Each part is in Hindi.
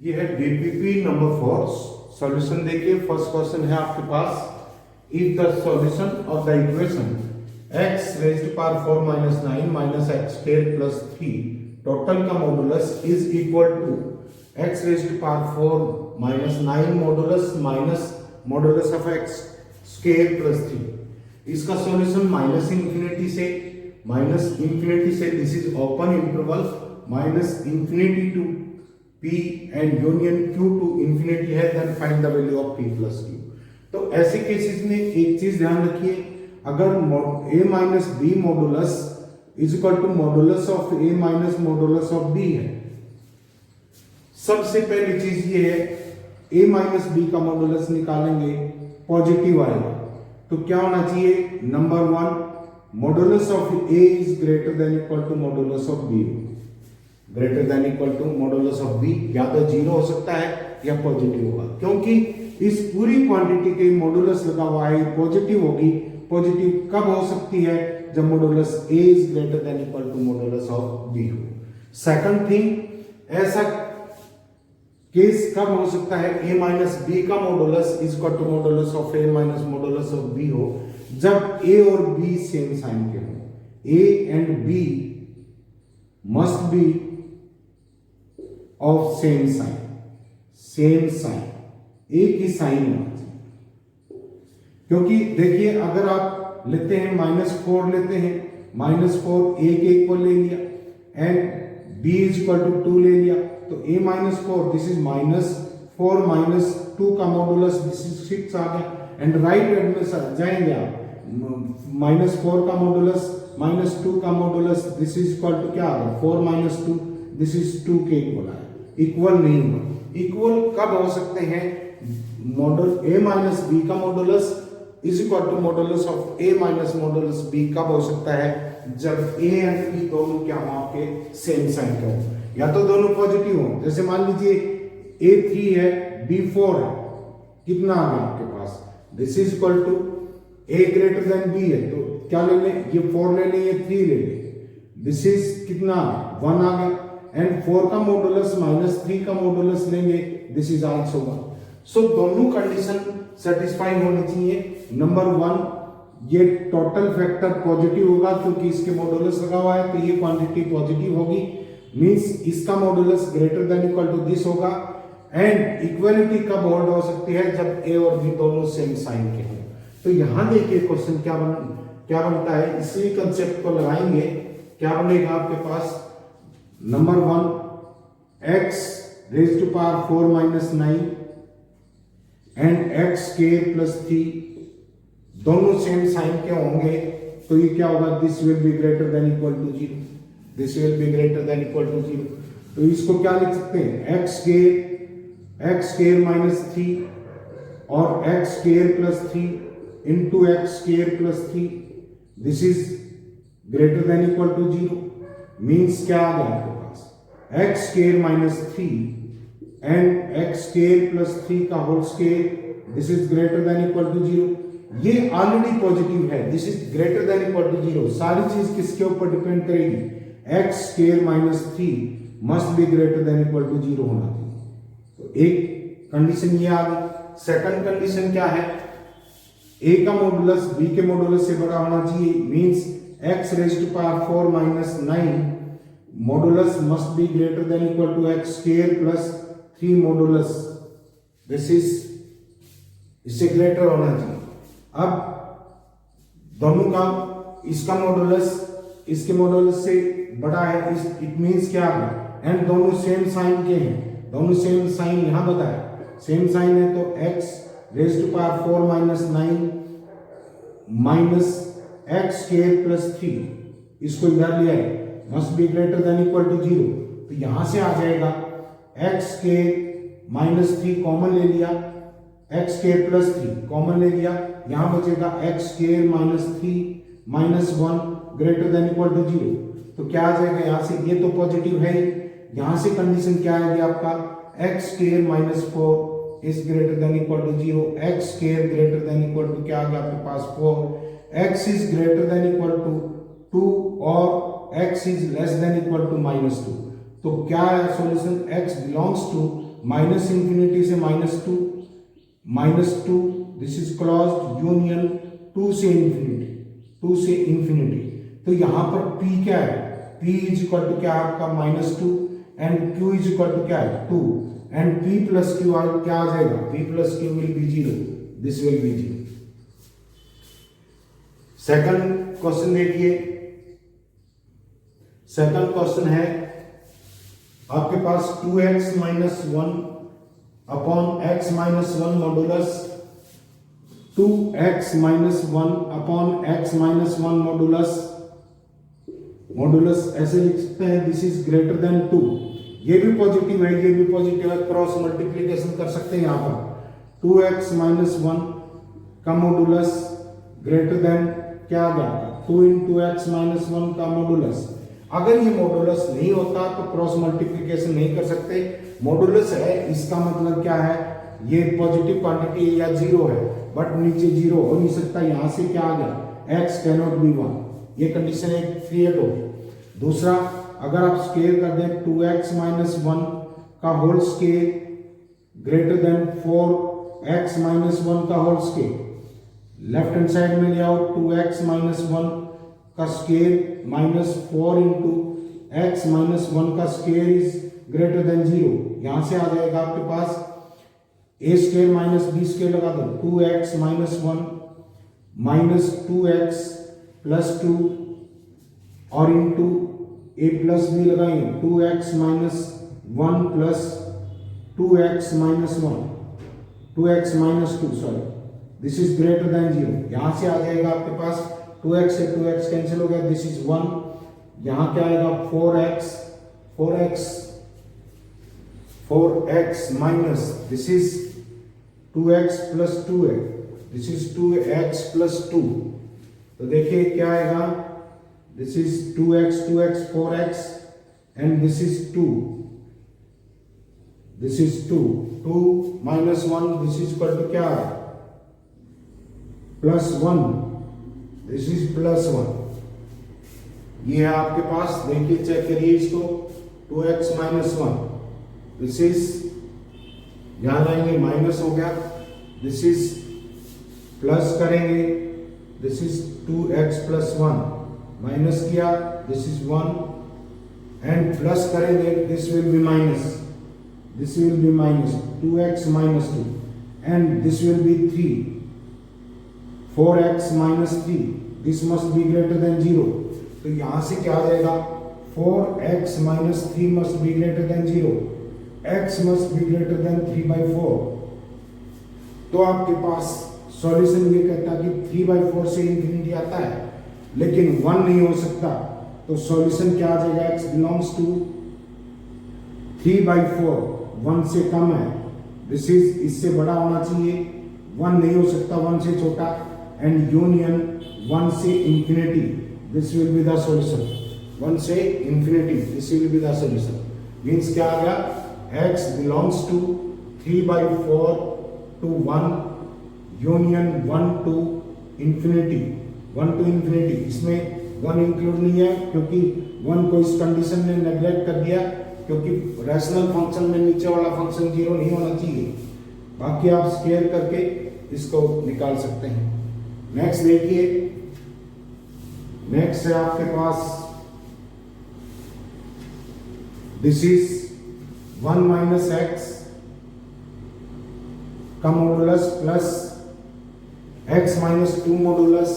ये है डीपीपी नंबर 4। सॉल्यूशन देखिए, फर्स्ट क्वेश्चन है आपके पास, if the solution of the equation x raised to power 4 minus 9 minus x square plus 3 total का modulus is equal to x raised to power 4 minus 9 modulus minus modulus of x square plus 3। इसका सॉल्यूशन माइनस इंफिनिटी से this is open interval minus infinity to p and union q to infinity है, then find the value of p plus q। तो ऐसे केसेस में एक चीज ध्यान रखिए, अगर a minus b modulus is equal to modulus of a minus modulus of b है, सबसे पहली चीज ये है a माइनस बी का मॉडुलस निकालेंगे पॉजिटिव आएगा, तो क्या होना चाहिए, number 1 modulus of a is greater than equal to modulus of b, greater than equal to modulus of b, या तो 0 हो सकता है या पॉजिटिव होगा, क्योंकि इस पूरी क्वांटिटी के मॉडुलस लगा हुआ है, पॉजिटिव होगी। पॉजिटिव कब हो सकती है, जब modulus a is greater than equal to modulus of b हो। सेकंड थिंग, ऐसा केस कब हो सकता है, a माइनस बी का modulus is equal to modulus of a minus modulus of b हो, जब a और b सेम साइन के हो। a and b must be of same sign, एक ही साइन होना चाहिए। क्योंकि देखिए, अगर आप लेते हैं -4 लेते हैं, -4 a के इक्वल ले लिया and b is equal to 2 ले लिया, तो a minus 4 this is -4 minus 2 का मॉडुलस दिस इज 6 आ गया, एंड राइट हैंड में जाएंगे आप, -4 का मॉडुलस -2 का modulus this is equal to क्या आ गया, 4 माइनस 2 दिस इज 2 के इक्वल आया। इक्वल नहीं हुआ। इक्वल कब हो सकते हैं, मॉडल a माइनस बी का modulus is equal to modulus of a minus modulus b कब हो सकता है, जब a एंड b दोनों क्या हो, आपके सेम साइन के हो, या तो दोनों पॉजिटिव हो। जैसे मान लीजिए a 3 है b 4 है, कितना आ गया आपके पास, this is equal to a greater than b है, तो क्या ले लें, ये 4 ले लें, ये 3 ले लें, दिस इज कितना 1 आ गया, एंड 4 का मॉडुलस माइनस 3 का मॉडुलस लेंगे, दिस इज आल्सो 1। सो दोनों कंडीशन सेटिस्फाई होनी चाहिए। नंबर 1, ये टोटल फैक्टर पॉजिटिव होगा क्योंकि इसके मॉडुलस लगा हुआ है, तो ये क्वांटिटी पॉजिटिव होगी, मींस इसका modulus greater than equal to this होगा। एंड इक्वालिटी कब होल्ड हो सकती है, जब a और b दोनों सेम साइन के हों। तो यहां देखिए क्वेश्चन क्या बनता है, इसी कंसेप्ट को लगाएंगे, क्या बनेगा आपके पास, number 1 x raise to power 4 minus 9 and x square plus 3 दोनों सेम साइन के होंगे, तो ये क्या होगा, this will be greater than equal to 0, this will be greater than equal to 0। तो इसको क्या लिख सकते हैं, एक्स स्क्वायर माइनस 3 और x square plus 3 into x square plus 3, this is greater than equal to 0, means क्या आ गया आपके पास, x square minus 3 and x square plus 3 का whole square, this is greater than equal to 0। ये ऑलरेडी पॉजिटिव है, this is greater than equal to 0। सारी चीज किसके ऊपर डिपेंड करेगी, x square minus 3 must be greater than equal to 0 होना चाहिए। तो एक कंडीशन ये आ गई। सेकंड कंडीशन क्या है, a का मॉडुलस b के मॉडुलस से बड़ा होना चाहिए, means x raise to power 4 minus 9 modulus must be greater than equal to x square plus 3 modulus, this is इससे ग्रेटर होना चाहिए। अब दोनों का, इसका मॉडुलस इसके मॉडुलस से बड़ा है, इट मींस क्या है, एंड दोनों सेम साइन के हैं, दोनों सेम साइन यहां बताया सेम साइन है, तो x raise to power 4 minus 9 minus x square plus 3, इसको इधर ले आए, must be greater than equal to 0। तो यहां से आ जाएगा एक्स स्क्वायर माइनस 3 कॉमन ले लिया, एक्स स्क्वायर प्लस 3 कॉमन ले लिया, यहां बचेगा x square minus 3 minus 1 greater than equal to 0। तो क्या आ जाएगा यहां से, ये तो पॉजिटिव है, यहां से कंडीशन क्या आएगी आपका, x square minus 4 is greater than equal to 0, x square greater than equal to क्या आ गया आपके पास 4, x is greater than equal to 2 और x is less than equal to -2। तो क्या है solution, x belongs to minus infinity से minus two this is closed union 2 से इंफिनिटी। तो यहां पर p क्या है, p इज इक्वल टू क्या है आपका -2 and q is equal to क्या है 2 एंड p प्लस q क्या आ जाएगा, p plus q will be 0, this will B 0। Second question देखिए, सेकंड क्वेश्चन है आपके पास 2x minus 1 upon x minus 1 modulus 2x minus 1 upon x minus 1 modulus ऐसे लिख सकते हैं, दिस इज ग्रेटर देन 2। ये भी पॉजिटिव है, ये भी पॉजिटिव है, क्रॉस मल्टीप्लीकेशन कर सकते हैं यहां पर 2x माइनस 1 का मॉडुलस ग्रेटर देन क्या आ गया 2 इंटू एक्स माइनस 1 का मॉडुलस। अगर ये मॉडुलस नहीं होता तो क्रॉस मल्टीप्लीकेशन नहीं कर सकते, मॉडुलस है इसका मतलब क्या है, ये पॉजिटिव क्वांटिटी है या 0 है, बट नीचे 0 हो नहीं सकता, यहां से क्या आ गया x कैनॉट बी 1, ये कंडीशन एक क्रिएट होगी। दूसरा, अगर आप स्केयर कर दें 2x माइनस 1 का whole square greater than 4x minus 1 का whole square, left hand side में ले आओ 2x माइनस 1 का square minus 4 into x minus 1 का स्केयर इज ग्रेटर देन 0। यहां से आ जाएगा आपके पास a square minus b square लगा दो 2x minus 1 minus 2x plus 2 और इंटू a प्लस b लगाएंगे 2x minus 1 plus 2x minus 1 2x minus 2 sorry, this is greater than 0। यहां से आ जाएगा आपके पास 2x से 2x कैंसिल हो गया, दिस इज 1। यहां क्या आएगा 4x minus this is 2x plus 2 है, दिस इज 2x प्लस 2। तो देखिए क्या आएगा, this is 2x 4x and this is 2, this is 2 minus 1, this is equal to क्या है प्लस 1, दिस इज प्लस 1। ये है आपके पास, देखिए चेक करिए इसको 2x माइनस 1, दिस इज यहां लाएंगे माइनस हो गया, दिस इज प्लस करेंगे, this is 2x plus 1 minus किया, दिस इज 1 एंड प्लस करेंगे, this will B minus, this will B minus 2x minus 2 and this will B 3 4x minus 3, this must be greater than 0। तो यहां से क्या आ जाएगा 4x minus 3 must be greater than 0, x must be greater then 3/4। तो आपके पास सॉल्यूशन ये कहता है कि 3/4 से इंफिनिटी आता है लेकिन 1 नहीं हो सकता, तो सॉल्यूशन क्या आ जाएगा x बिलोंग्स टू 3/4, 1 से कम है, दिस इज इससे बड़ा होना चाहिए, 1 नहीं हो सकता 1 से छोटा, एंड यूनियन 1 से infinity, this will be the solution, 1 से infinity this will be the solution. Means क्या आ गया x belongs to 3/4 to 1 union 1 to infinity, 1 to infinity. इसमें 1 इंक्लूड नहीं है क्योंकि 1 को इस कंडीशन में नेग्लेक्ट कर दिया, क्योंकि रैशनल फंक्शन में नीचे वाला फंक्शन 0 नहीं होना चाहिए। बाकी आप स्क्वायर करके इसको निकाल सकते हैं। नेक्स्ट देखिए, नेक्स्ट है आपके पास दिस इज 1 माइनस एक्स का modulus plus x minus 2 modulus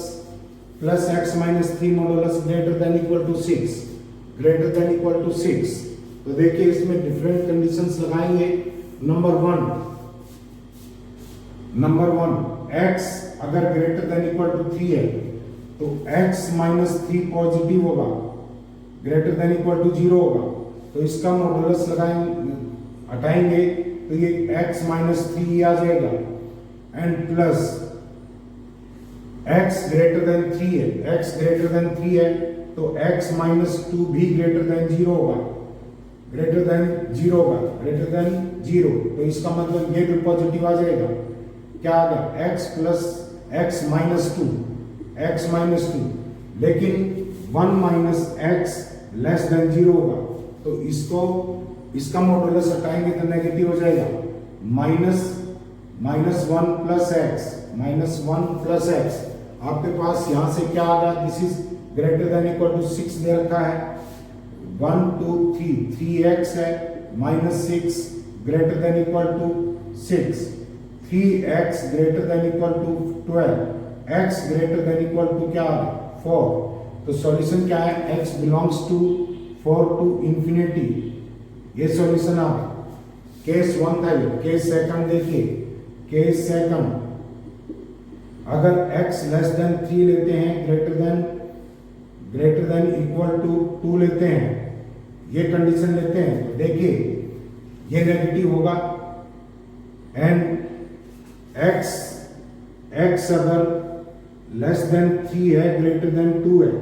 plus x minus 3 modulus greater than equal to 6, greater than equal to 6। तो देखिए इसमें डिफरेंट कंडीशंस लगाएंगे। नंबर वन x अगर ग्रेटर देन इक्वल टू 3 है तो x माइनस 3 पॉजिटिव होगा, ग्रेटर देन इक्वल टू 0 होगा, तो इसका मॉडुलस लगाएंगे, हटाएंगे तो ये x माइनस 3 आ जाएगा and plus x greater then 3 है, x ग्रेटर देन 3 है तो x माइनस 2 भी ग्रेटर देन 0 होगा, ग्रेटर देन 0 होगा, ग्रेटर देन 0, तो इसका मतलब ये भी पॉजिटिव आ जाएगा। क्या आ गया x प्लस x माइनस 2, लेकिन 1 माइनस x लेस देन 0 होगा, तो इसको इसका मॉडुलस हटाएंगे तो नेगेटिव हो जाएगा, माइनस वन प्लस एक्स, आपके पास यहां से क्या आ गया, this is greater than equal to 6 दे रखा है, 1 2 3, 3x है, -6 greater than equal to 6, 3x greater than equal to 12, x greater than equal to क्या आ गया 4। तो सॉल्यूशन क्या है, x belongs to 4 to infinity, ये सॉल्यूशन आ गया। केस 1 था ये, केस सेकंड देखिए, केस सेकंड अगर x लेस देन 3 लेते हैं, ग्रेटर देन इक्वल टू 2 लेते हैं, ये कंडीशन लेते हैं, तो देखिए ये नेगेटिव होगा, एंड x अगर लेस देन 3 है, ग्रेटर देन 2 है,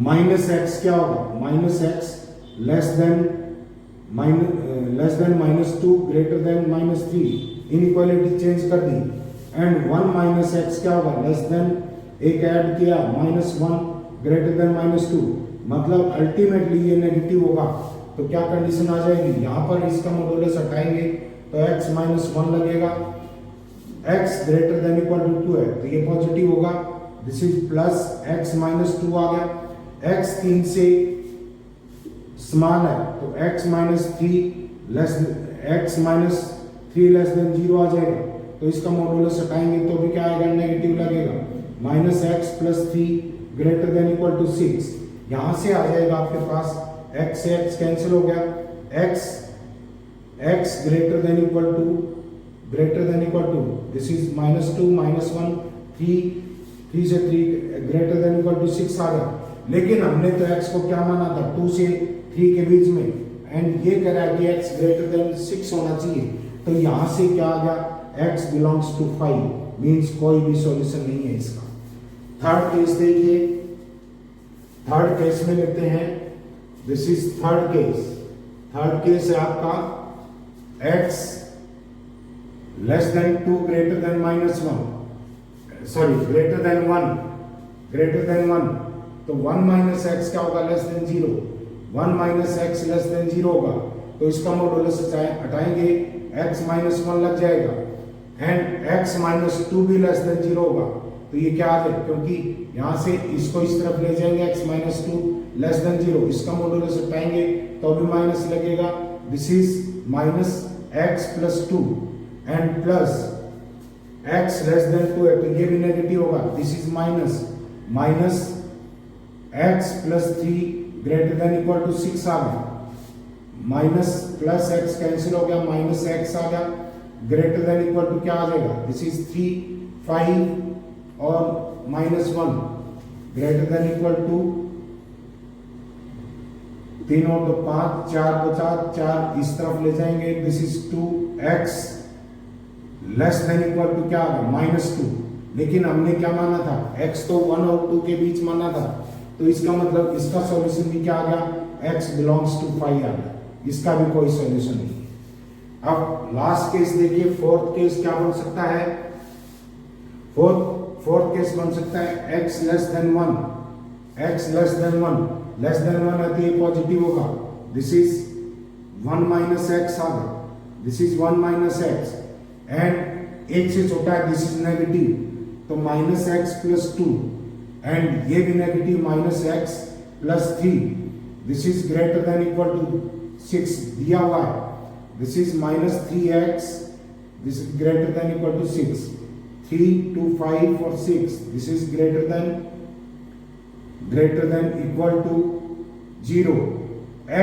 माइनस एक्स क्या होगा, minus x less than -2 greater then -3, inequality change कर दी, एंड 1 माइनस एक्स क्या होगा, लेस देन, एक ऐड किया, -1 ग्रेटर देन -2, मतलब अल्टीमेटली ये नेगेटिव होगा। तो क्या कंडीशन आ जाएगी, यहां पर इसका मॉडुलस हटाएंगे तो x -1 लगेगा, x greater than equal to 2 है तो ये पॉजिटिव होगा, दिस इज प्लस x -2 आ गया, x 3 से स्मॉल है तो x -3 लेस देन 0 आ जाएगा, तो इसका मॉडुलस हटाएंगे तो भी क्या आएगा, नेगेटिव लगेगा, -x + 3 greater than equal to 6, यहां से आ जाएगा आपके पास x से x कैंसिल हो गया, x greater than equal to this is -2 -1 3 से 3 ग्रेटर देन इक्वल टू 6 आ गया, लेकिन हमने तो x को क्या माना था, 2 से 3 के बीच में, एंड ये कह रहा है कि x ग्रेटर देन 6 होना चाहिए, तो यहां से क्या आ गया, x बिलोंग्स टू 5, मींस कोई भी सॉल्यूशन नहीं है इसका। थर्ड केस देखिए, थर्ड केस में लेते हैं, दिस इज थर्ड केस है आपका x less than 2 greater then greater than 1, तो 1 माइनस एक्स क्या होगा, less than 0, 1 minus x less than 0 होगा, तो इसका मॉडुलस हटाएंगे, x -1 लग जाएगा, एंड x -2 भी लेस देन 0 होगा, तो ये क्या आ जाए, क्योंकि यहां से इसको इस तरफ ले जाएंगे, x -2 लेस देन 0, इसका मॉडुलस हटाएंगे तो भी माइनस लगेगा, this is -x + 2 and plus x less than 2 है तो ये भी नेगेटिव होगा, this is minus x + 3 greater than equal to 6 आ गया, माइनस प्लस x कैंसिल हो गया, -x आ गया, ग्रेटर देन इक्वल टू क्या आ जाएगा, दिस इज 3 5 और -1 ग्रेटर देन इक्वल टू 3 और 2 5, 4 बचा, 4 इस तरफ ले जाएंगे, this is 2x less than equal to क्या आ गया, -2, लेकिन हमने क्या माना था, x तो 1 और 2 के बीच माना था, तो इसका मतलब इसका सॉल्यूशन भी क्या आ गया, x बिलोंग्स टू 5 आ गया, इसका भी कोई सॉल्यूशन नहीं। अब लास्ट केस देखिए, फोर्थ केस क्या बन सकता है, फोर्थ केस बन सकता है x लेस देन 1 है तो ये पॉजिटिव होगा, दिस इज 1 माइनस एक्स आ गया, this is 1 minus x, and एक से छोटा है, दिस इज नेगेटिव, तो -x + 2, एंड ये भी negative, -x + 3, this is greater than equal to 6 दिया हुआ है, this is -3x, this is greater than equal to 6, 3 2 5 और 6, this is greater than equal to 0,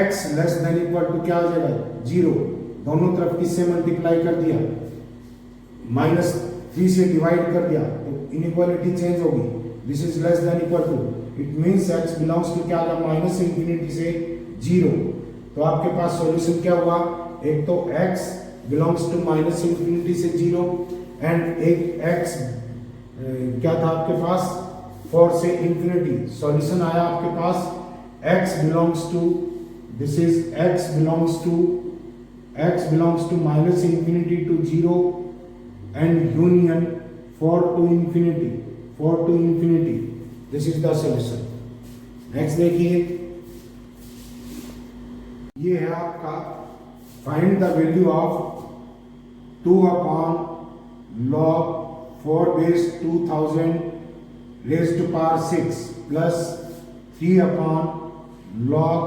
x less than equal to क्या आ जाएगा, 0, दोनों तरफ किससे मल्टीप्लाई कर दिया, -3 से डिवाइड कर दिया, तो इनइक्वालिटी चेंज होगी, this is less than equal to, it means x belongs to क्या आ गया, -∞ से 0, तो आपके पास सॉल्यूशन क्या हुआ, एक तो x बिलोंग्स टू -∞ से 0, एंड एक x क्या था आपके पास, 4 से इंफिनिटी, सॉल्यूशन आया आपके पास x belongs to, this is x belongs to -∞ to 0 and union 4 to infinity, this is the solution। Next देखिए, ये है आपका find the value of 2 upon log 4 base 2000 raised to power 6 plus 3 upon log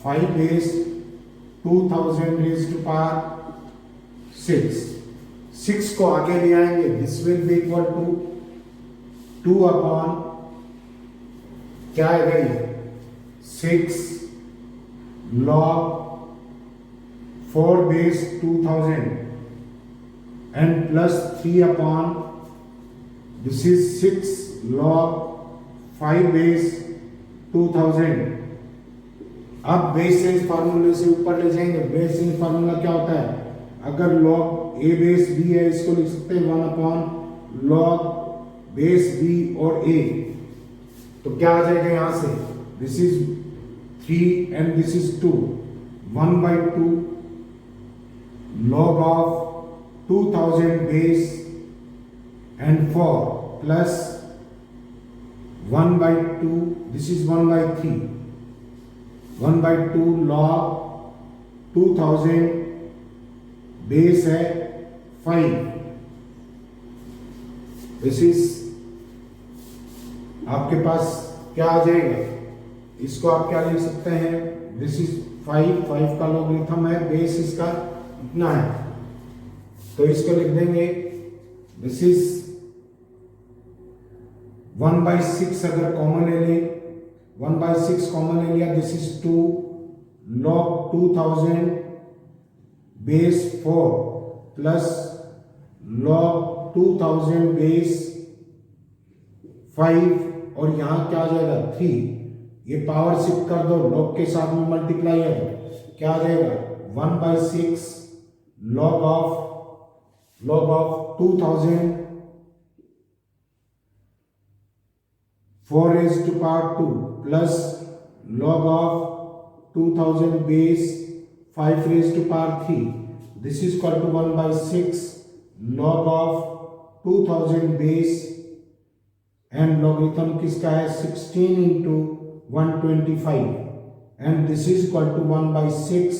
5 base 2000 raised to power 6. 6 को आगे ले आएंगे. This will be equal to 2 upon क्या है भाई 6 log 4 base 2000 and plus 3 upon this is 6 log 5 base 2000. अब बेस सेंस फार्मूले से ऊपर ले जाएंगे. बेस सेंस फार्मूला क्या होता है? अगर log a बेस b है इसको लिख सकते हैं 1 अपॉन log बेस b और a. तो क्या आ जाएगा यहां से? This is 3 and this is 2. 1/2 log of 2000 base and 4 plus 1/2 this is 1/3 1/2 log 2000 base है 5. दिस इज आपके पास क्या आ जाएगा? इसको आप क्या लिख सकते हैं? दिस इज 5 का लॉगरिथम है. बेस इसका इतना है तो इसको लिख देंगे. दिस इज 1/6 अगर कॉमन ले लें 1/6 कॉमन ले लिया. This is 2 log 2000 base 4 plus log 2000 base 5 और यहां क्या आ जाएगा 3. ये पावर शिफ्ट कर दो log के साथ में मल्टीप्लाई है क्या आ जाएगा 1/6 log of 2000 4 raised to power 2 plus log of 2000 base 5 raised to power 3. This is equal to 1/6 log of 2000 base and logarithm किसका है 16 into 125 and this is equal to 1/6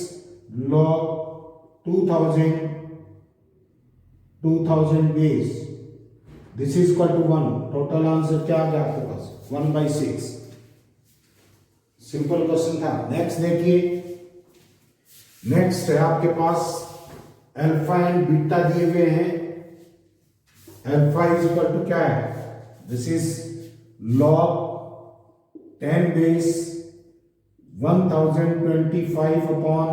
log 2000 base. This is equal to 1. Total answer क्या आ गया आपके पास 1/6. सिंपल क्वेश्चन था. नेक्स्ट देखिए. नेक्स्ट है आपके पास अल्फा एंड बीटा दिए हुए हैं. अल्फा इज इक्वल टू क्या है? This is log 10 base 1025 upon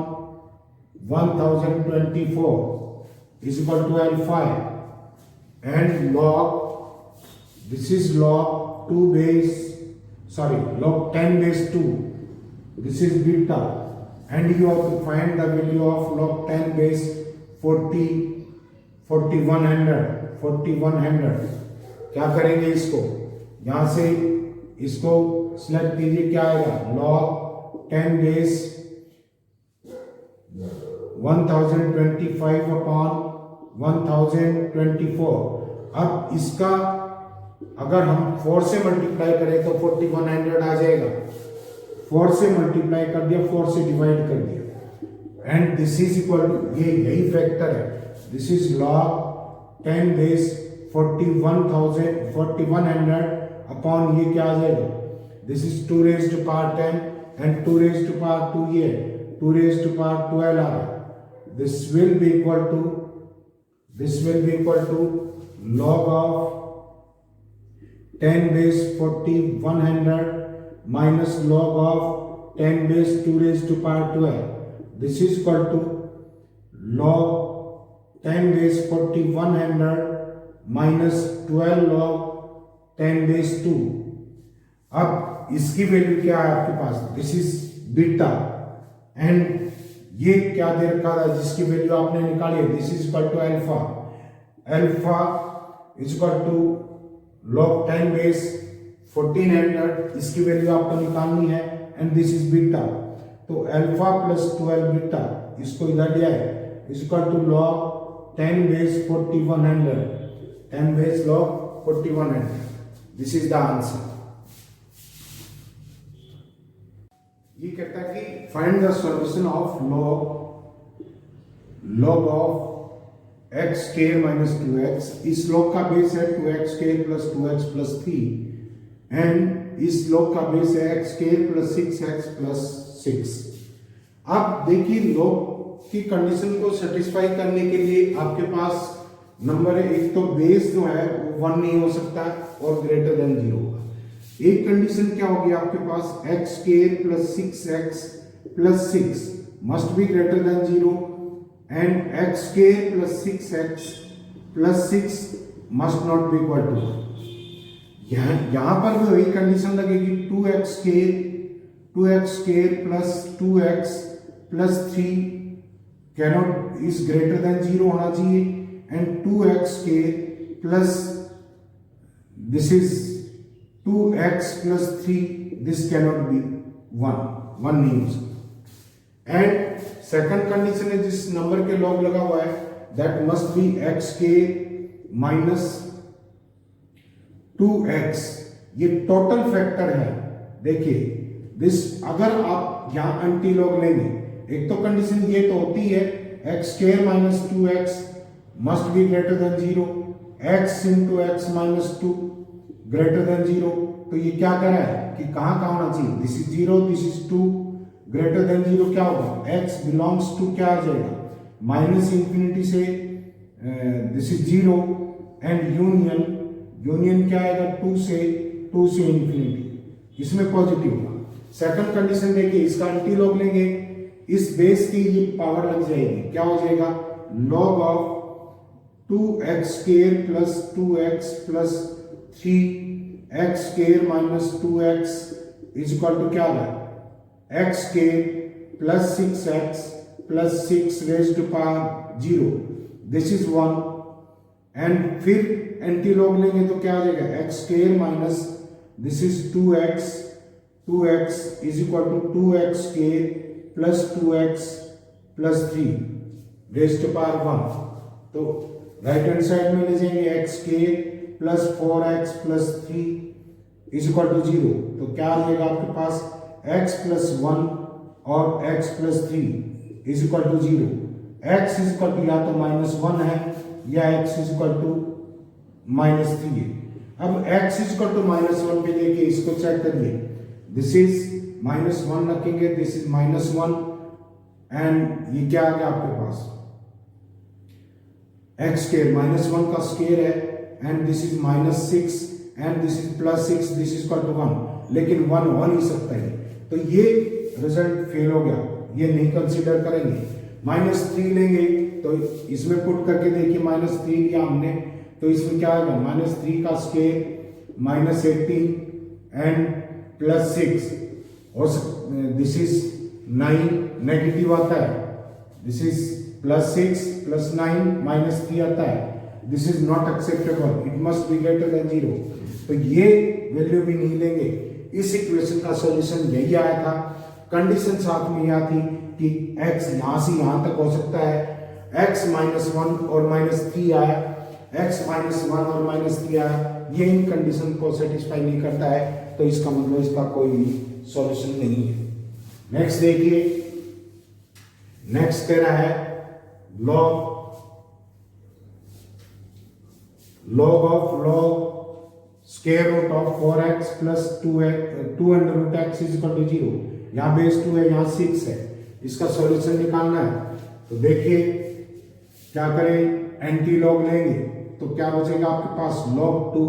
1024 is equal to alpha and log this is log 2 base log 10 base 2 this is beta and you have to find the value of log 10 base 4100. क्या करेंगे इसको? यहां से इसको सिलेक्ट कीजिए. क्या आएगा? log 10 base 1025 upon 1024. अब इसका अगर हम 4 से मल्टीप्लाई करें तो 4100 आ जाएगा. 4 से मल्टीप्लाई कर दिया 4 से डिवाइड कर दिया and this is equal to ये यही फैक्टर है. This is log 10 base 4100 upon ये क्या आ जाएगा? This is 2 raised to power 10 and 2 raised to power 2 ये 2 raised to power 12 आ रहा है. This will be equal to log of 10 base 4100 minus log of 10 base 2 raised to power 12. This is equal to log 10 base 4100 minus 12 log 10 base 2. अब इसकी वैल्यू क्या है आपके पास? दिस इज बीटा एंड ये क्या दे रखा था जिसकी वैल्यू आपने निकाली है? This is equal to alpha. Alpha is equal to log 10 base 1400 इसकी वैल्यू आपको निकालनी है एंड दिस इज बीटा. तो अल्फा प्लस 12 बीटा इसको इधर लिया है is equal to log 10 base 4100 10 base log 4100. This is the answer. ये कहता है कि find the solution of log of x square minus 2x। इस log का बेस है 2x square plus 2x plus 3 and इस log का बेस है x square plus 6x plus 6। अब देखिए log की कंडीशन को सेटिस्फाई करने के लिए आपके पास नंबर है, एक तो बेस जो है वो 1 नहीं हो सकता और ग्रेटर देन 0 होगा। एक कंडीशन क्या होगी आपके पास, x square plus 6x plus 6 must be greater than 0 and x square plus 6x plus 6 must not be equal to 1। यहां पर भी वही कंडीशन लगेगी, 2x square plus 2x plus 3 cannot is greater than 0 होना चाहिए and 2x square plus this is 2x plus 3 this cannot be 1 नहीं हो सकता। एंड सेकंड कंडीशन है जिस नंबर के लॉग लगा हुआ है दैट मस्ट बी x के माइनस 2x। ये टोटल फैक्टर है। देखिए दिस, अगर आप यहां एंटी लॉग लेंगे, एक तो कंडीशन ये तो होती है x square minus 2x must be greater than 0, x into x minus 2 greater than 0। तो ये क्या कर रहा है कि कहां होना चाहिए, this is 0 this is 2 greater than 0 क्या होगा, x बिलोंग्स टू क्या आ जाएगा माइनस इंफिनिटी से दिस इज 0 एंड यूनियन क्या आएगा 2 से इंफिनिटी, इसमें पॉजिटिव होगा। सेकंड कंडीशन देखिए, इसका एंटीलॉग लेंगे, इस बेस की ये पावर लग जाएगी, क्या हो जाएगा log of 2x square plus 2x plus 3x square minus 2x is equal to क्या आ रहा है x square plus 6x plus 6 raised to power 0 this is 1 and फिर एंटीलॉग लेंगे तो क्या आ जाएगा x square minus this is 2x is equal to 2x square plus 2x plus 3 raised to power 1। तो राइट हैंड साइड में ले जाएंगे x square plus 4x plus 3 is equal to 0। तो क्या आ जाएगा आपके पास x प्लस 1 और x plus 3 is equal to 0। x is equal to या तो -1 है या x इज इक्वल टू -3 है। अब x इज इक्वल टू -1 पे देखिए, इसको चेक करिए, दिस इज -1 रखेंगे, दिस इज -1 एंड ये क्या आ गया आपके पास x स्क्वायर -1 का स्क्वायर है and this is -6 and this is +6 this is equal to 1, लेकिन 1 हो नहीं सकता है, तो ये रिजल्ट फेल हो गया, ये नहीं कंसीडर करेंगे। -3 लेंगे तो इसमें पुट करके देखिए -3 लिया हमने, तो इसमें क्या आएगा -3 का स्क्वायर -18 एंड +6 और दिस इज 9 नेगेटिव आता है, दिस इज +6 + 9 -3 आता है, this is not acceptable, it must be greater than 0। तो ये वैल्यू भी नहीं लेंगे। इस इक्वेशन का सॉल्यूशन यही आया था। कंडीशन साथ में यह थी कि x यहां से यहां तक हो सकता है, x -1 और -3 आया, x -1 और -3 आया, ये इन कंडीशन को सेटिस्फाई नहीं करता है, तो इसका मतलब इसका कोई सॉल्यूशन नहीं है। नेक्स्ट देखिए, नेक्स्ट कह रहा है log of square root of 4x plus 2 under root x is equal to 0। यहाँ बेस 2 है, यहाँ 6 है, इसका सॉल्यूशन निकालना है। तो देखिए क्या करें, एंटी लॉग लेंगे तो क्या बचेगा आपके पास log 2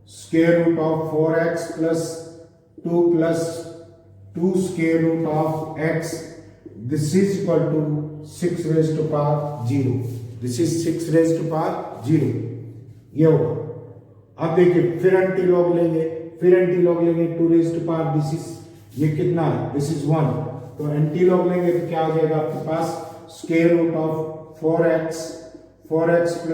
square root of 4x plus 2 square root of x this is equal to 6 raised to power 0, this is 6 raised to power 0, ये होगा। अब देखिए फिर एंटीलॉग लेंगे, 2 raised to power this is, ये कितना है, दिस इज 1, तो एंटीलॉग लेंगे तो क्या हो जाएगा आपके पास square root of 4x plus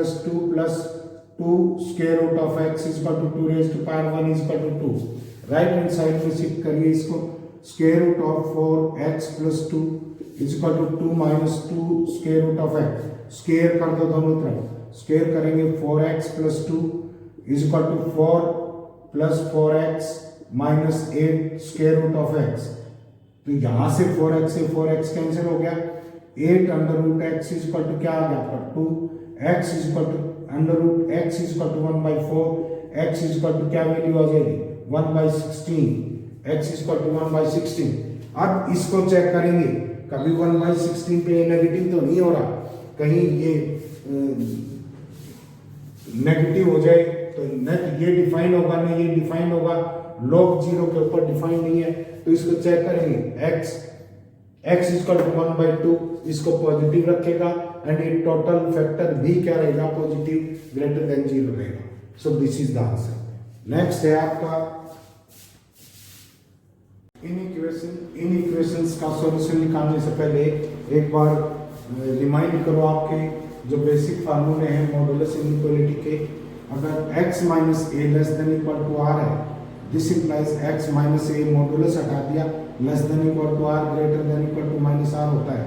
2 square root of x is equal to 2 raised to power 1 is equal to 2। Right hand side में शिफ्ट करिए इसको, square root of 4x plus 2 is equal to 2 minus 2 square root of x, square कर दो दोनों तरफ, स्क्वायर करेंगे 4x plus 2 is equal to 4 plus 4x minus 8 square root of x, तो यहां से 4x से 4x कैंसिल हो गया, 8 under root x is equal to क्या आ गया आपका 2, x is equal to under root x is equal to 1/4, x is equal to क्या वैल्यू आ जाएगी 1/16, x इज इक्वल टू 1/16। अब इसको चेक करेंगे, कभी 1/16 पे नेगेटिव तो नहीं हो रहा, कहीं ये नेगेटिव हो जाए तो नेट ये डिफाइन होगा ना ये डिफाइन होगा, log 0 के ऊपर डिफाइन नहीं है, तो इसको चेक करेंगे x इक्वल टू 1/2, इसको पॉजिटिव रखेगा एंड ये टोटल फैक्टर भी क्या रहेगा पॉजिटिव ग्रेटर देन 0 रहेगा। So this is the answer. Next है आपका इन इक्वेशंस का सॉल्यूशन निकालने से पहले एक बार रिमाइंड करो आपके जो बेसिक फार्मूले हैं मॉडुलस इनइक्वालिटी के। अगर x minus a less than equal to r है, this implies x minus a, modulus हटा दिया, less than equal to r, greater than equal to minus r होता है।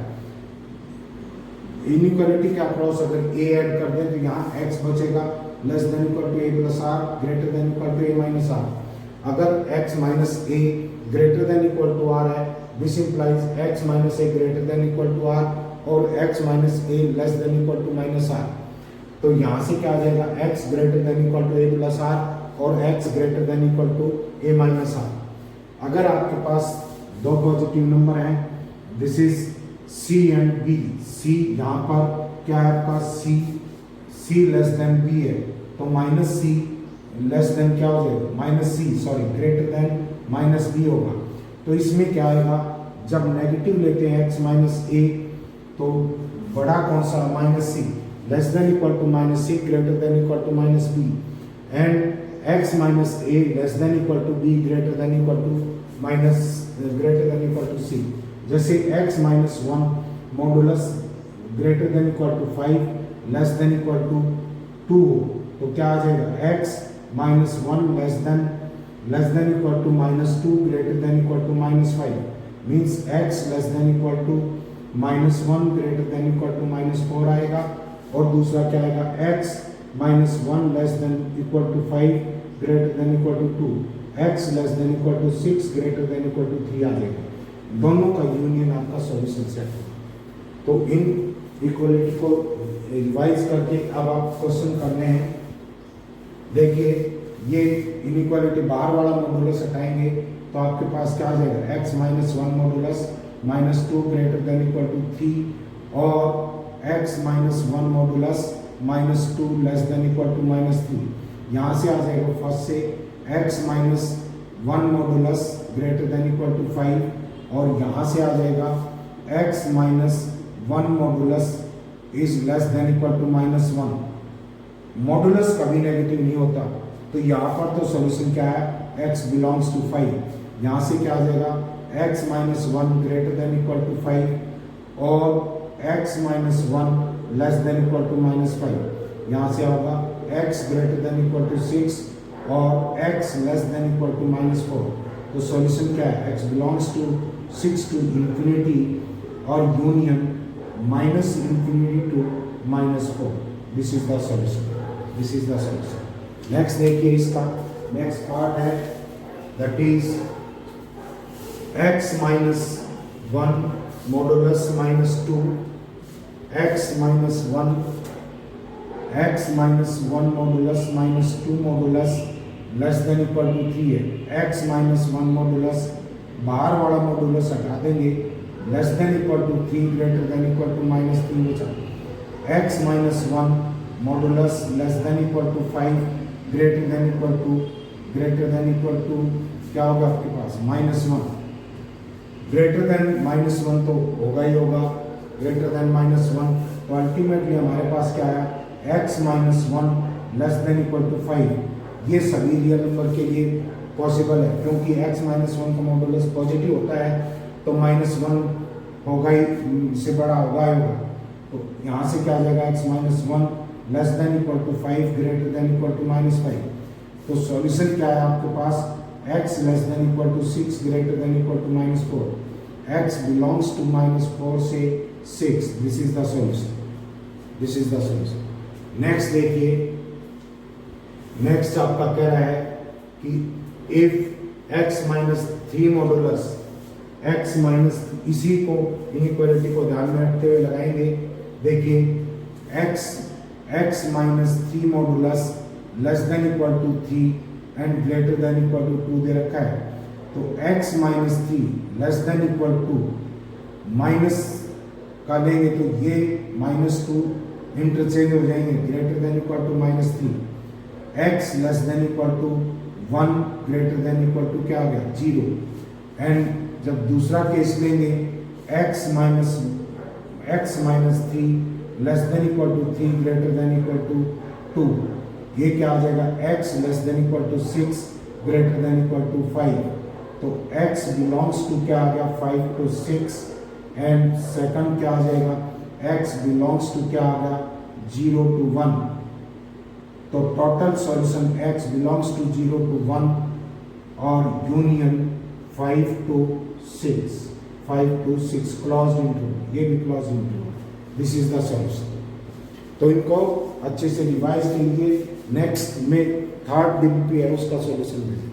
इनइक्वालिटी के अक्रॉस अगर a ऐड कर दें तो यहाँ x बचेगा, less than equal to a plus r, greater than equal to a minus r. अगर x minus a greater than equal to r है, this implies x minus a greater than equal to r और x minus a less than equal to minus r. तो यहाँ से क्या आ जाएगा x greater than equal to a plus r और x greater than equal to a minus r. अगर आपके पास दो पॉजिटिव नंबर हैं, this is c and b, c यहाँ पर क्या है आपका c लेस देन b है, तो माइनस c लेस देन क्या हो जाएगा minus c sorry greater than minus b होगा। तो इसमें क्या आएगा, जब नेगेटिव लेते हैं x माइनस a तो बड़ा कौन सा minus c, less than equal to minus c, greater than equal to minus b, and x minus a less than equal to b, greater than equal to minus greater than equal to c। जैसे x minus 1 modulus greater than equal to 5 less than equal to 2, तो क्या आ जाएगा x minus 1 less than equal to minus 2, greater than equal to minus 5, means x less than equal to minus 1 greater than equal to minus 4 आएगा। और दूसरा क्या आएगा x minus 1 less than equal to 5 greater than equal to 2, x less than equal to 6 greater than equal to 3 आ जाएगा। दोनों का यूनियन आपका सॉल्यूशन सेट है। तो इन इक्वलिटी को रिवाइज करके अब आप क्वेश्चन करने हैं। देखिए ये इनइक्वालिटी बाहर वाला मॉडुलस हटाएंगे तो आपके पास क्या आ जाएगा x minus 1 modulus minus 2 greater than equal to 3 और x minus 1 modulus minus 2 less than equal to minus 3। यहाँ से आ जाएगा फर्स्ट से x minus 1 modulus greater than equal to 5 और यहाँ से आ जाएगा x minus 1 modulus is less than equal to minus 1। Modulus कभी नेगेटिव नहीं होता, तो यहाँ पर तो सॉल्यूशन क्या है x बिलोंग्स टू 5। यहाँ से क्या आ जाएगा x minus 1 greater than equal to 5 और x minus 1 less than equal to minus 5। यहाँ से होगा x greater than equal to 6 और x less than equal to minus 4। तो सॉल्यूशन क्या है x belongs to 6 to infinity और union minus infinity to minus 4। This is the solution, this is the solution. Next देखिए इसका नेक्स्ट पार्ट है that is x minus 1 modulus minus 2 x minus 1 modulus minus 2 modulus less than equal to 3 है। x माइनस 1 मॉडुलस बाहर वाला मॉडुलस हटा देंगे, less than equal to 3 greater than equal to minus 3 बचा। x minus 1 modulus less than equal to 5 greater than equal to क्या होगा आपके पास माइनस 1। ग्रेटर देन माइनस 1 तो होगा ही होगा, ग्रेटर देन माइनस 1, तो अल्टीमेटली हमारे पास क्या है x minus 1 less than equal to 5। ये सभी रियल नंबर के लिए पॉसिबल है क्योंकि x माइनस 1 का मॉडुलस पॉजिटिव होता है तो माइनस 1 होगा ही से बड़ा होगा। तो यहाँ से क्या आ जाएगा x minus 1 less than equal to 5 greater than equal to minus 5। तो सॉल्यूशन क्या है आपके पास x less than equal to 6 greater than equal to minus 4। x belongs to minus 4 से 6। This is the solution, this is the solution. Next देखिए, नेक्स्ट आपका कह रहा है कि if x minus 3 modulus x minus, इसी को इनइक्वालिटी को ध्यान में रखते हुए लगाएंगे। देखिए x minus 3 modulus less than equal to 3 and greater than equal to 2 दे रखा है। तो x minus 3 less than equal to minus का लेंगे तो ये -2 इंटरचेंज हो जाएंगे, greater than equal to -3, x less than equal to 1 greater than equal to क्या आ गया 0। एंड जब दूसरा केस लेंगे x minus 3 less than equal to 3 greater than equal to 2, ये क्या आ जाएगा x less than equal to 6 greater than equal to 5। तो x बिलोंग्स टू क्या आ गया 5 to 6 एंड सेकंड क्या आ जाएगा x बिलोंग्स टू क्या आ गया 0 to 1। तो total solution x belongs to 0 to 1 और यूनियन 5 to 6 क्लोज्ड इंटरवल, ये भी closed interval, this is the solution. तो इनको अच्छे से रिवाइज कीजिए, नेक्स्ट में थर्ड डीपीपी है उसका सॉल्यूशन देंगे।